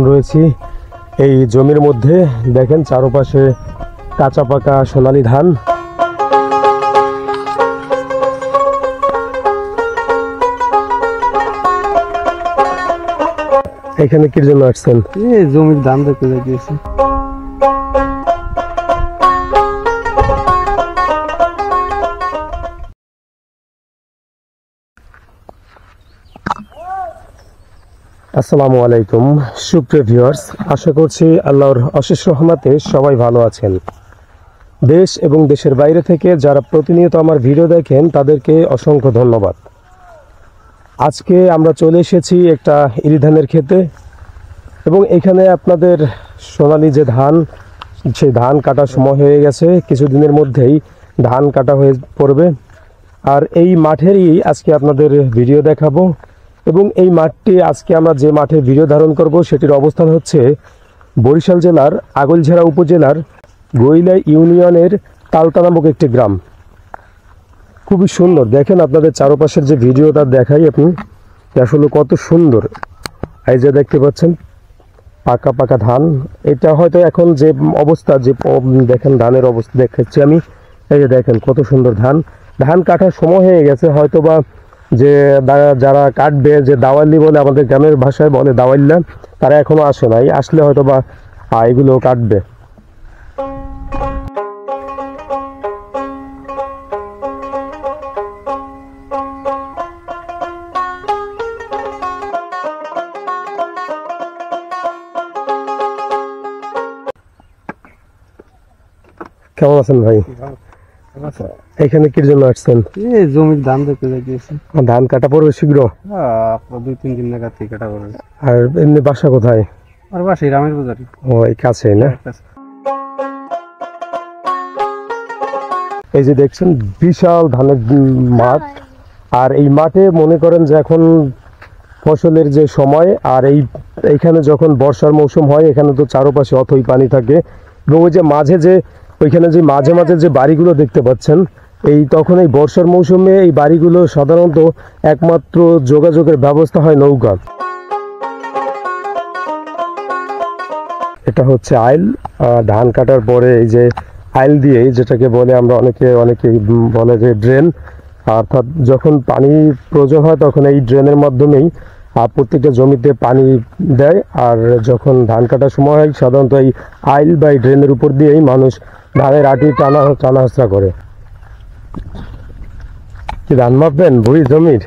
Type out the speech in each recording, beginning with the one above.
রয়েছি এই জমির মধ্যে, দেখেন চারপাশে কাঁচা পাকা সোনালী ধান। এখানে কি জন্য আসছেন? জমির ধান দেখতে যাইতেছি। আসসালামু আলাইকুম সুপ্রিয় ভিউয়ার্স, আশা করছি আল্লাহর অশেষ রহমতে সবাই ভালো আছেন। দেশ এবং দেশের বাইরে থেকে যারা প্রতিনিয়ত আমার ভিডিও দেখেন তাদেরকে অসংখ্য ধন্যবাদ। আজকে আমরা চলে এসেছি একটা ইরি ধানের ক্ষেতে এবং এখানে আপনাদের সোনালী যে ধান, সেই ধান কাটার সময় হয়ে গেছে, কিছুদিনের মধ্যেই ধান কাটা হয়ে পড়বে। আর এই মাঠেরই আজকে আপনাদের ভিডিও দেখাবো এবং এই মাঠটি আজকে আমরা যে মাঠে ভিডিও ধারণ করব সেটির অবস্থান হচ্ছে বরিশাল জেলার আগৈলঝাড়া উপজেলার গৈলা ইউনিয়নের তালতা নামক একটি গ্রাম। খুবই সুন্দর, দেখেন আপনাদের চারপাশের যে ভিডিওটা দেখাই আপনি, আসলে কত সুন্দর। এই যে দেখতে পাচ্ছেন পাকা পাকা ধান, এটা হয়তো এখন যে অবস্থা, যে দেখেন ধানের অবস্থা দেখাচ্ছি আমি, এই যে দেখেন কত সুন্দর ধান। ধান কাটার সময় হয়ে গেছে, হয়তো বা যে যারা কাটবে, যে দাওয়াল্লি বলে আমাদের গ্রামের ভাষায় বলে দাওয়াল্লা, তারা এখনো আসে নাই, আসলে হয়তো বা এগুলো কাটবে। কেমন আছেন ভাই? এখানে কি জন্য আসছেন? জমির ধান দেখতে যাইতেছি। ধান কাটা পড়বে শীঘ্র? 2-3 দিন নাগাদ কাটা পড়বে। আর এমনি বাসা কোথায়? আর বাসা রামের বাজারে। ও, এই কাছে না? এই যে দেখছেন বিশাল ধানের মাঠ, আর এই মাঠে মনে করেন যে এখন ফসলের যে সময়, আর এইখানে যখন বর্ষার মৌসুম হয় এখানে তো চারপাশে অথই পানি থাকে এবং ওই যে মাঝে যে ওইখানে যে মাঝে মাঝে যে বাড়িগুলো দেখতে পাচ্ছেন, তখন এই বর্ষার মৌসুমে এই বাড়িগুলো সাধারণত একমাত্র যোগাযোগের ব্যবস্থা হয় নৌকা। এটা হচ্ছে আইল। ধান কাটার পরে এই যে আইল দিয়ে, যেটাকে বলে আমরা অনেকে বলে যে ড্রেন, অর্থাৎ যখন পানি প্রয়োজন হয় তখন এই ড্রেনের মাধ্যমেই প্রত্যেকটা জমিতে পানি দেয়। আর যখন ধান কাটার সময় হয় সাধারণত এই আইল বা এই ড্রেনের উপর দিয়েই মানুষ ধানের আটি টানা হাসরা করে। কি ধান মাপবেন ভুঁই জমির?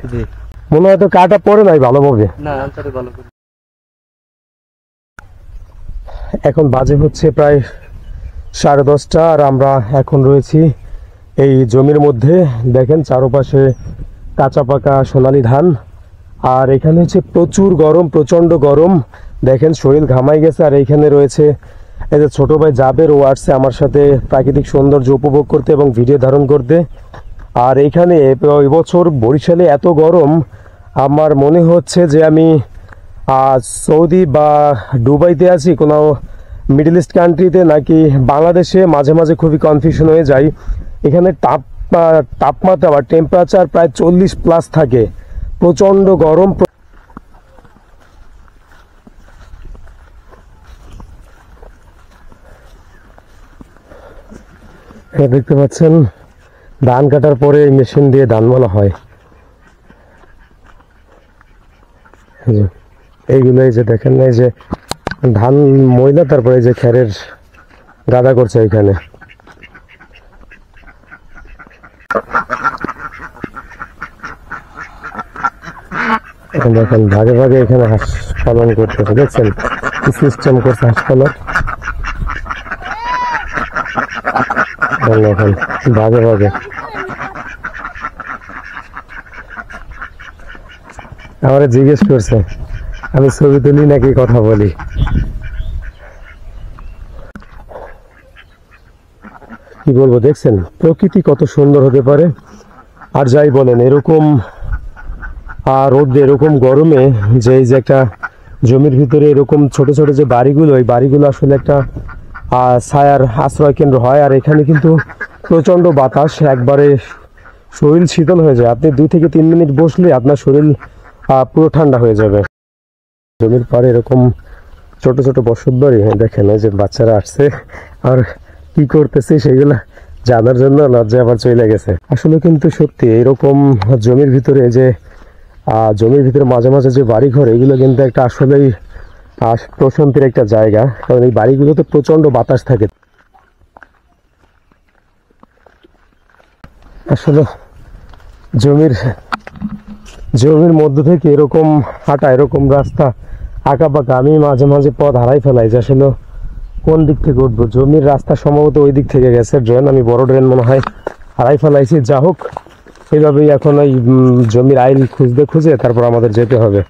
মনে হয় তো কাটা পড়ে নাই ভালোভাবে। এখন বাজে হচ্ছে প্রায় 10:30, আর আমরা এখন রয়েছি এই জমির মধ্যে। দেখেন চারপাশে কাঁচা পাকা সোনালী ধান, আর এখানে হচ্ছে প্রচুর গরম, প্রচন্ড গরম। দেখেন শরীর ঘামাই গেছে। আর এইখানে রয়েছে এই যে ছোট ভাই জাবের, ও আসছে আমার সাথে প্রাকৃতিক সৌন্দর্য উপভোগ করতে এবং ভিডিও ধারণ করতে। আর এইখানে এবছর বরিশালে এত গরম, আমার মনে হচ্ছে যে আমি সৌদি বা দুবাইতে আছি, কোনো মিডল ইস্ট কান্ট্রিতে, নাকি বাংলাদেশে। মাঝে মাঝে খুবই কনফিউশন হয়ে যায়। এখানে তাপমাত্রা বা টেম্পারেচার প্রায় 40+ থাকে, প্রচন্ড গরম। দেখতে পাচ্ছেন ধান কাটার পরে এই মেশিন দিয়ে ধান বলা হয়। এইগুলো এই যে দেখেন, এই যে ধান ময়লা, তারপরে যে খেরের গাদা করছে এখানে। দেখেন ভাগে ভাগে এখানে হাঁস পালন করতেছে, দেখছেন কি সিস্টেম করছে হাঁস পালন। এখন ভাগে ভাগে আমার জিজ্ঞেস করছে আমি ছবি তুলি নাকি কথা বলি। কি বলবো, দেখছেন প্রকৃতি কত সুন্দর হতে পারে। আর যাই বলেন, এরকম রোদে, এরকম গরমে, যে এই যে একটা জমির ভিতরে এরকম ছোট ছোট যে বাড়িগুলো, এই বাড়িগুলো আসলে একটা ছায়ার আশ্রয় কেন্দ্র হয়। আর এখানে কিন্তু প্রচন্ড বাতাস, একবারে শরীর শীতল হয়ে যায়। আপনি 2 থেকে 3 মিনিট বসলে আপনার শরীর পুরো ঠান্ডা হয়ে যাবে। জমির পাড়ে এরকম ছোট ছোট বসতবাড়ি, দেখেন এই যে বাচ্চারা আসছে আর কি করতেছে সেগুলা জানার জন্য লজ্জা আবার চলে গেছে। আসলে কিন্তু সত্যি এরকম জমির ভিতরে যে জমির ভিতরে মাঝে মাঝে যে বাড়ি ঘর, এগুলো কিন্তু একটা আসলেই প্রশান্তির একটা জায়গা, কারণ এই বাড়িগুলোতে প্রচন্ড বাতাস থাকে। আসলে জমির মধ্য থেকে এরকম হাঁটা, এরকম রাস্তা আঁকা বাঁকা, আমি মাঝে মাঝে পথ হারাই ফেলাই যে আসলে কোন দিক থেকে উঠবো। জমির রাস্তা সম্ভবত ওই দিক থেকে গেছে ড্রেন, আমি বড় ড্রেন মনে হয় হারাই ফেলাইছি। যা হোক, সেইভাবেই এখন ওই জমির আইল খুঁজতে খুঁজে তারপর আমাদের যেতে হবে।